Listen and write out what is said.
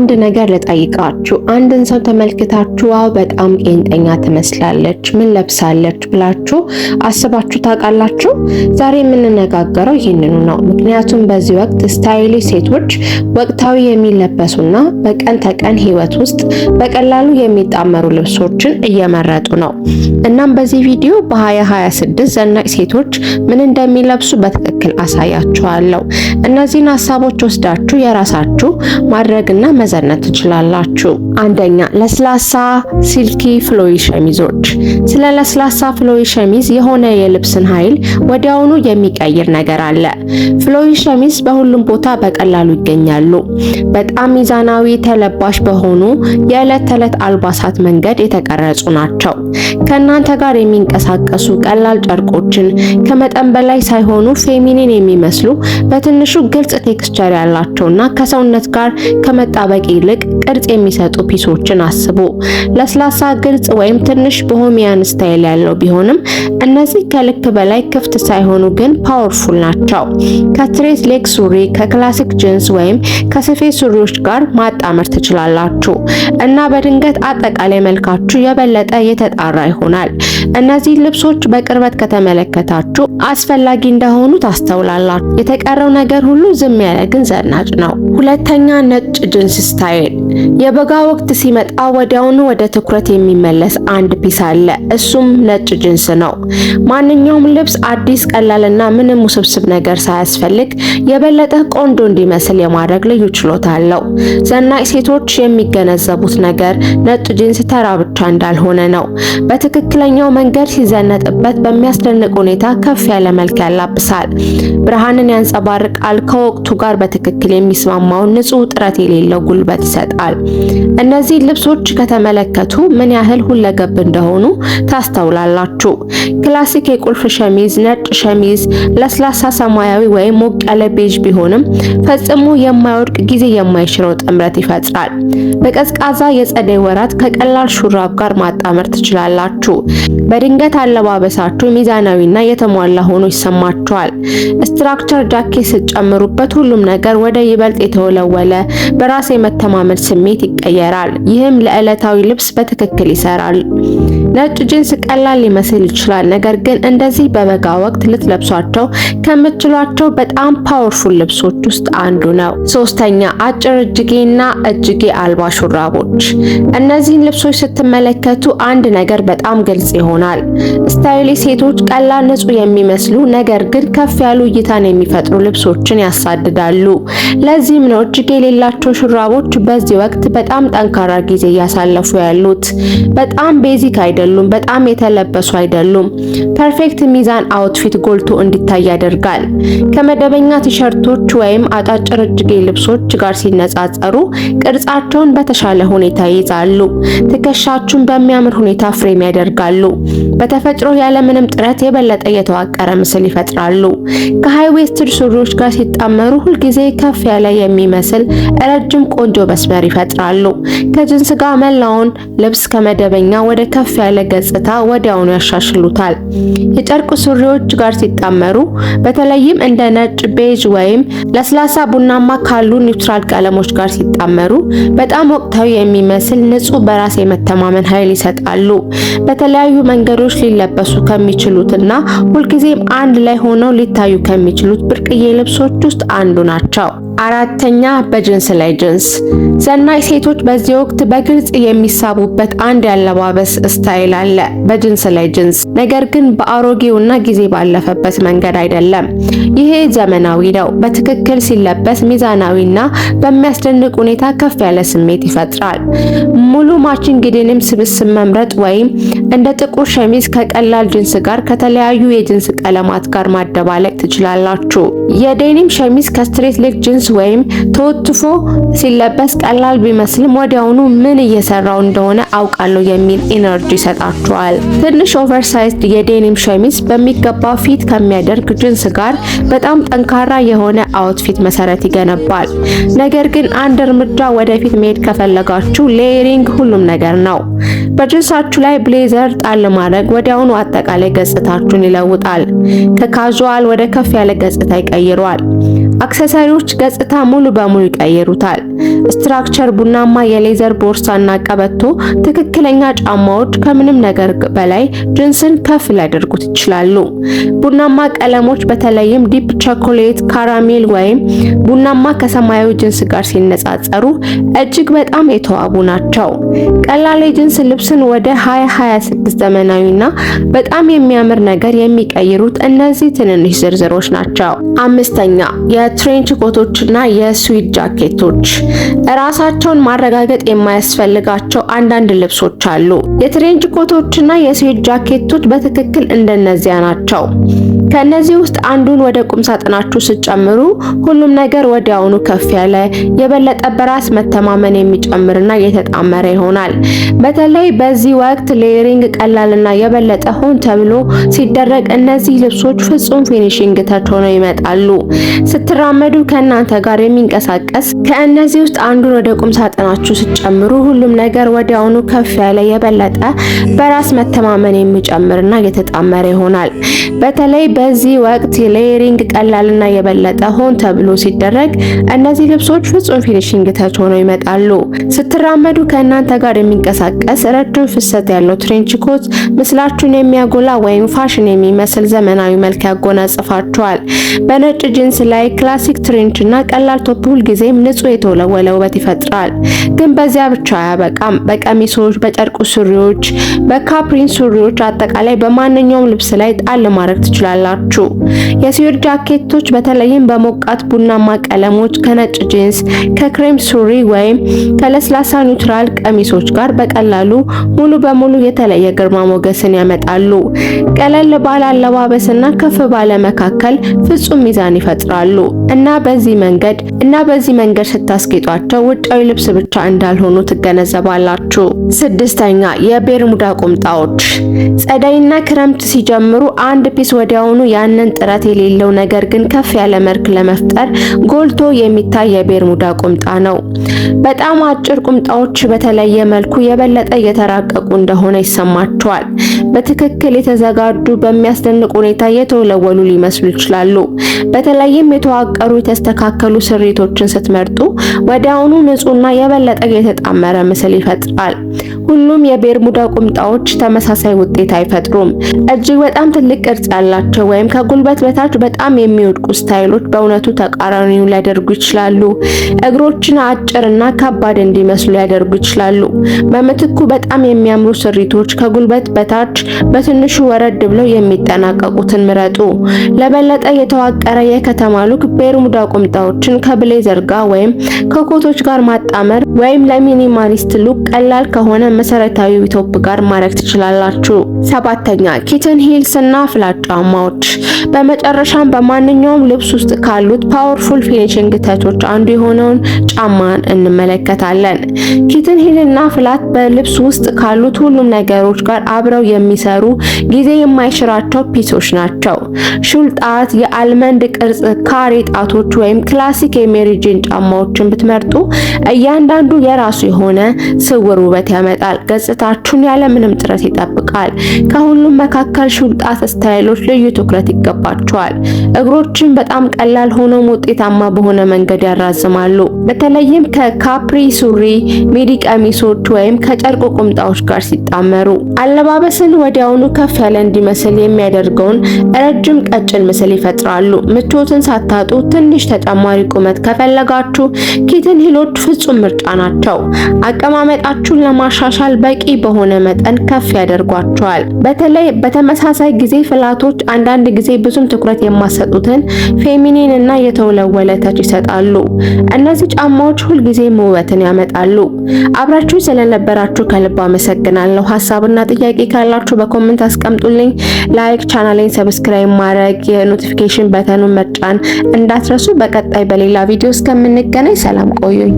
አንድ ነገር ልጠይቃችሁ። አንድን ሰው ተመልክታችሁ ዋው በጣም ቄንጠኛ ትመስላለች፣ ምን ለብሳለች ብላችሁ አስባችሁ ታውቃላችሁ? ዛሬ የምንነጋገረው ይህንኑ ነው። ምክንያቱም በዚህ ወቅት ስታይሊሽ ሴቶች ወቅታዊ የሚለበሱና በቀን ተቀን ህይወት ውስጥ በቀላሉ የሚጣመሩ ልብሶችን እየመረጡ ነው። እናም በዚህ ቪዲዮ በ2026 ዘናጭ ሴቶች ምን እንደሚለብሱ በትክክል አሳያችኋለሁ። እነዚህን ሀሳቦች ወስዳችሁ የራሳችሁ ማድረግና መዘነጥ ትችላላችሁ። አንደኛ፣ ለስላሳ ሲልኪ ፍሎዊ ሸሚዞች። ስለ ለስላሳ ፍሎዊ ሸሚዝ የሆነ የልብስን ኃይል ወዲያውኑ የሚቀይር ነገር አለ። ፍሎዊ ሸሚዝ በሁሉም ቦታ በቀላሉ ይገኛሉ። በጣም ሚዛናዊ ተለባሽ በሆኑ የዕለት ተዕለት አልባሳት መንገድ የተቀረጹ ናቸው። ከእናንተ ጋር የሚንቀሳቀሱ ቀላል ጨርቆችን ከመጠን በላይ ሳይሆኑ ፌሚኒን የሚመስሉ በትንሹ ግልጽ ቴክስቸር ያላቸውና ከሰውነት ጋር ከመጣበቅ ይልቅ ቅርጽ የሚሰጡ ፒሶችን አስቡ። ለስላሳ ግልጽ ወይም ትንሽ ቦሄሚያን ስታይል ያለው ቢሆንም እነዚህ ከልክ በላይ ክፍት ሳይሆኑ ግን ፓወርፉል ናቸው። ከስትሬት ሌግ ሱሪ፣ ከክላሲክ ጂንስ ወይም ከስፌት ሱሪዎች ጋር ማጣመር ትችላላችሁ እና በድንገት አጠቃላይ መልካችሁ የበለጠ የተጣራ ይሆናል። እነዚህ ልብሶች በቅርበት ከተመለከታችሁ አስፈላጊ እንደሆኑ ታስተውላላችሁ። የተቀረው ነገር ሁሉ ዝም ያለ ግን ዘናጭ ነው። ሁለተኛ፣ ነጭ ጂንስ ስታይል። የበጋ ወቅት ሲመጣ ወዲያውኑ ወደ ትኩረት የሚመለስ አንድ ፒስ አለ። እሱም ነጭ ጂንስ ነው። ማንኛውም ልብስ አዲስ፣ ቀላልና ምንም ውስብስብ ነገር ሳያስፈልግ የበለጠ ቆንጆ እንዲመስል የማድረግ ልዩ ችሎታ አለው። ዘናጭ ሴቶች የሚገነዘቡት ነገር ነጭ ጂንስ ተራ ብቻ እንዳልሆነ ነው። በትክክለኛው መንገድ ሲዘነጥበት በሚያስደንቅ ሁኔታ ከፍ ያለ መልክ ያላብሳል፣ ብርሃንን ያንጸባርቃል፣ ከወቅቱ ጋር በትክክል የሚስማማውን ንጹህ ጥረት የሌለው ጉልበት ይሰጣል። እነዚህ ልብሶች ከተመለከቱ ምን ያህል ሁለገብ እንደሆኑ ታስተውላላችሁ። ክላሲክ የቁልፍ ሸሚዝ፣ ነጭ ሸሚዝ፣ ለስላሳ ሰማያዊ ወይም ሞቅ ያለ ቤጅ ቢሆንም ፈጽሞ የማይወድቅ ጊዜ የማይሽረው ጥምረት ይፈጥራል። በቀዝቃዛ የጸደይ ወራት ከቀላል ሹራብ ጋር ማጣመር ትችላላችሁ። በድንገት አለባበሳችሁ ሚዛናዊና የተሟላ ሆኖ ይሰማችኋል። ስትራክቸር ጃኬት ስትጨምሩበት ሁሉም ነገር ወደ ይበልጥ የተወለወለ በራስ የመተማመን ስሜት ይቀየራል። ይህም ለዕለታዊ ልብስ በትክክል ይሰራል። ነጭ ጂንስ ቀላል ሊመስል ይችላል፣ ነገር ግን እንደዚህ በበጋ ወቅት ልትለብሷቸው ከምትችሏቸው በጣም ፓወርፉል ልብሶች ውስጥ አንዱ ነው። ሶስተኛ፣ አጭር እጅጌና እጅጌ አልባ ሹራቦች። እነዚህን ልብሶች ስትመለከቱ አንድ ነገር በጣም ግልጽ ይሆናል። ስታይሊሽ ሴቶች ቀላል፣ ንጹህ የሚመስሉ ነገር ግን ከፍ ያሉ እይታን የሚፈጥሩ ልብሶችን ያሳድዳሉ። ለዚህም ነው እጅጌ የሌላቸው ሹራቦች በዚህ ወቅት በጣም ጠንካራ ጊዜ እያሳለፉ ያሉት። በጣም ቤዚክ አይደሉም፣ በጣም የተለበሱ አይደሉም። ፐርፌክት ሚዛን አውትፊት ጎልቶ እንዲታይ ያደርጋል። ከመደበኛ ቲሸርቶች ወይም አጫጭር እጅጌ ልብሶች ጋር ሲነጻጸሩ ቅርጻቸውን በተሻለ ሁኔታ ይይዛሉ። ትከሻችሁን በሚያምር ሁኔታ ፍሬም ያደርጋሉ። በተፈጥሮ ያለምንም ጥረት የበለጠ የተዋቀረ ምስል ይፈጥራሉ። ከሃይ ዌስትድ ሱሪዎች ጋር ሲጣመሩ ሁልጊዜ ከፍ ያለ የሚመስል ረጅም ቆንጆ መስመር ይፈጥራሉ። ከጂንስ ጋር መላውን ልብስ ከመደበኛ ወደ ከፍ ያለ ገጽታ ወዲያውኑ ያሻሽሉታል። የጨርቅ ሱሪዎች ጋር ሲጣመሩ በተለይም እንደ ነጭ፣ ቤጅ ወይም ለስላሳ ቡናማ ካሉ ኒውትራል ቀለሞች ጋር ሲጣመሩ በጣም ወቅታዊ የሚመስል ንጹህ በራስ የመተማመን ኃይል ይሰጣሉ። በተለያዩ መንገዶች ሊለበሱ ከሚችሉትና ሁልጊዜም አንድ ላይ ሆነው ሊታዩ ከሚችሉት ብርቅዬ ልብሶች ውስጥ አንዱ ናቸው። አራተኛ፣ በጂንስ ላይ ጂንስ። ዘናጭ ሴቶች በዚህ ወቅት በግልጽ የሚሳቡበት አንድ ያለባበስ ስታይል አለ፣ በጂንስ ላይ ጂንስ። ነገር ግን በአሮጌውና ጊዜ ባለፈበት መንገድ አይደለም። ይሄ ዘመናዊ ነው። በትክክል ሲለበስ ሚዛናዊና በሚያስደንቅ ሁኔታ ከፍ ያለ ስሜት ይፈጥራል። ሙሉ ማቺንግ ዲኒም ስብስብ መምረጥ ወይም እንደ ጥቁር ሸሚዝ ከቀላል ጂንስ ጋር ከተለያዩ የጂንስ ቀለማት ጋር ማደባለቅ ትችላላችሁ። የዴኒም ሸሚዝ ከስትሬት ሌግ ጂንስ ወይም ተወትፎ ሲለበስ ቀላል ቢመስልም ወዲያውኑ ምን እየሰራው እንደሆነ አውቃለሁ የሚል ኢነርጂ ይሰጣችኋል። ትንሽ ኦቨርሳይዝድ የዴኒም ሸሚዝ በሚገባ ፊት ከሚያደርግ ጂንስ ጋር በጣም ጠንካራ የሆነ አውትፊት መሰረት ይገነባል። ነገር ግን አንድ እርምጃ ወደፊት መሄድ ከፈለጋችሁ ሌየሪንግ ሁሉም ነገር ነው። በጂንሳችሁ ላይ ብሌዘር ጣል ማድረግ ወዲያውኑ አጠቃላይ ገጽታችሁን ይለውጣል። ከካዥዋል ወደ ከፍ ያለ ገጽታ ይቀይረዋል። አክሰሰሪዎች ገጽ ገጽታ ሙሉ በሙሉ ይቀይሩታል። ስትራክቸር ቡናማ የሌዘር ቦርሳና ቀበቶ ትክክለኛ ጫማዎች ከምንም ነገር በላይ ጅንስን ከፍ ሊያደርጉት ይችላሉ። ቡናማ ቀለሞች በተለይም ዲፕ ቸኮሌት፣ ካራሜል ወይም ቡናማ ከሰማያዊ ጅንስ ጋር ሲነጻጸሩ እጅግ በጣም የተዋቡ ናቸው። ቀላል የጅንስ ልብስን ወደ 2026 ዘመናዊና በጣም የሚያምር ነገር የሚቀይሩት እነዚህ ትንንሽ ዝርዝሮች ናቸው። አምስተኛ የትሬንች ኮቶችና የስዊት ጃኬቶች። ራሳቸውን ማረጋገጥ የማያስፈልጋቸው አንዳንድ ልብሶች አሉ። የትሬንች ኮቶችና የስዊት ጃኬቶች በትክክል እንደነዚያ ናቸው። ከነዚህ ውስጥ አንዱን ወደ ቁም ሳጥናችሁ ስትጨምሩ ሁሉም ነገር ወዲያውኑ ከፍ ያለ፣ የበለጠ በራስ መተማመን የሚጨምርና የተጣመረ ይሆናል። በተለይ በዚህ ወቅት ሌየሪንግ ቀላልና የበለጠ ሆን ተብሎ ሲደረግ እነዚህ ልብሶች ፍጹም ፊኒሺንግ ተች ሆነው ይመጣሉ። ስትራመዱ ከእናንተ ጋር የሚንቀሳቀስ ከእነዚህ ውስጥ አንዱን ወደ ቁም ሳጥናችሁ ስትጨምሩ ሁሉም ነገር ወዲያውኑ ከፍ ያለ፣ የበለጠ በራስ መተማመን የሚጨምርና የተጣመረ ይሆናል። በተለይ በዚህ ወቅት ሌየሪንግ ቀላልና የበለጠ ሆን ተብሎ ሲደረግ እነዚህ ልብሶች ፍጹም ፊኒሺንግ ተች ሆነው ይመጣሉ። ስትራመዱ ከእናንተ ጋር የሚንቀሳቀስ ረጅም ፍሰት ያለው ትሬንች ኮት ምስላችሁን የሚያጎላ ወይም ፋሽን የሚመስል ዘመናዊ መልክ ያጎናጽፋችኋል። በነጭ ጂንስ ላይ ክላሲክ ትሬንች እና ቀላል ቶፕ ሁልጊዜም ንጹህ የተወለወለ ውበት ይፈጥራል። ግን በዚያ ብቻ አያበቃም። በቀሚሶች፣ በጨርቁ ሱሪዎች፣ በካፕሪን ሱሪዎች፣ አጠቃላይ በማንኛውም ልብስ ላይ ጣል ማድረግ ትችላላችሁ። የስዊት ጃኬቶች በተለይም በሞቃት ቡናማ ቀለሞች ከነጭ ጂንስ፣ ከክሬም ሱሪ ወይም ከለስላሳ ኒውትራል ቀሚሶች ጋር በቀላሉ ሙሉ በሙሉ የተለየ ግርማ ሞገስን ያመጣሉ። ቀለል ባለ አለባበስና ከፍ ባለ መካከል ፍጹም ሚዛን ይፈጥራሉ እና በዚህ መንገድ ስታስጌጧቸው ውጫዊ ልብስ ብቻ እንዳልሆኑ ትገነዘባላችሁ። ስድስተኛ የቤርሙዳ ቁምጣዎች። ጸደይና ክረምት ሲጀምሩ አንድ ፒስ ወዲያውኑ ያንን ጥረት የሌለው ነገር ግን ከፍ ያለ መልክ ለመፍጠር ጎልቶ የሚታይ የቤርሙዳ ቁምጣ ነው። በጣም አጭር ቁምጣዎች በተለየ መልኩ የበለጠ እየተራቀቁ እንደሆነ ይሰማቸዋል። በትክክል የተዘጋጁ በሚያስደንቅ ሁኔታ የተወለወሉ ሊመስሉ ይችላሉ። በተለይም የተዋቀሩ የተስተካከሉ ስሪቶችን ስትመርጡ ወዲያውኑ ንጹህና የበለጠ የተጣመረ ምስል ይፈጥራል። ሁሉም የቤርሙዳ ቁምጣዎች ተመሳሳይ ውጤት አይፈጥሩም። እጅግ በጣም ትልቅ ቅርጽ ያላቸው ወይም ከጉልበት በታች በጣም የሚወድቁ ስታይሎች በእውነቱ ተቃራኒውን ሊያደርጉ ይችላሉ። እግሮችን አጭርና ከባድ እንዲመስሉ ሊያደርጉ ይችላሉ። በምትኩ በጣም የሚያምሩ ስሪቶች ከጉልበት በታች በትንሹ ወረድ ብለው የሚጠናቀቁትን ምረጡ። ለበለጠ የተዋቀረ የከተማ ሉክ ቤርሙዳ ቁምጣዎችን ከብሌዘር ጋር ወይም ከኮቶች ጋር ማጣመር ወይም ለሚኒማሊስት ሉክ ቀላል ከሆነ መሰረታዊ ቶፕ ጋር ማድረግ ትችላላችሁ። ሰባተኛ ኪትን ሂልስ እና ፍላት ጫማዎች። በመጨረሻም በማንኛውም ልብስ ውስጥ ካሉት ፓወርፉል ፊኒሺንግ ተቾች አንዱ የሆነውን ጫማን እንመለከታለን። ኪትን ሂል እና ፍላት በልብስ ውስጥ ካሉት ሁሉም ነገሮች ጋር አብረው የሚሰሩ ጊዜ የማይሽራቸው ፒሶች ናቸው። ሹል ጣት፣ የአልመንድ ቅርጽ ካሬ ጣቶች ወይም ክላሲክ የሜሪ ጄን ጫማዎችን ብትመርጡ እያንዳንዱ የራሱ የሆነ ስውር ውበት ያመጣል። ገጽታችሁን ያለ ምንም ጥረት ይጠብቃል። ከሁሉም መካከል ሹል ጣት ስታይሎች ልዩ ትኩረት ይገባቸዋል። እግሮችን በጣም ቀላል ሆነው ውጤታማ በሆነ መንገድ ያራዝማሉ። በተለይም ከካፕሪ ሱሪ፣ ሚዲ ቀሚሶች ወይም ከጨርቁ ቁምጣዎች ጋር ሲጣመሩ አለባበስን ወዲያውኑ ከፍ ያለ እንዲመስል የሚያደርገውን ረጅም ቀጭን ምስል ይፈጥራሉ። ምቾትን ሳታጡ ትንሽ ተጨማሪ ቁመት ከፈለጋችሁ ኪትን ሂሎች ፍጹም ምርጫ ናቸው። አቀማመጣችሁን ለማሻሻል በቂ በሆነ መጠን ከፍ ያደርጓቸዋል። በተለይ በተመሳሳይ ጊዜ ፍላቶች አንዳንድ ጊዜ ብዙም ትኩረት የማሰጡትን ፌሚኒን እና የተወለወለ ተች ይሰጣሉ። እነዚህ ጫማዎች ሁልጊዜም ውበትን ያመጣሉ። አብራችሁ ስለነበራችሁ ከልብ አመሰግናለሁ። ሀሳብና ጥያቄ ካላችሁ በኮሜንት አስቀምጡልኝ። ላይክ፣ ቻናሌን ሰብስክራይብ ማድረግ፣ የኖቲፊኬሽን በተኑን መጫን እንዳትረሱ። በቀጣይ በሌላ ቪዲዮ እስከምንገናኝ ሰላም ቆዩኝ።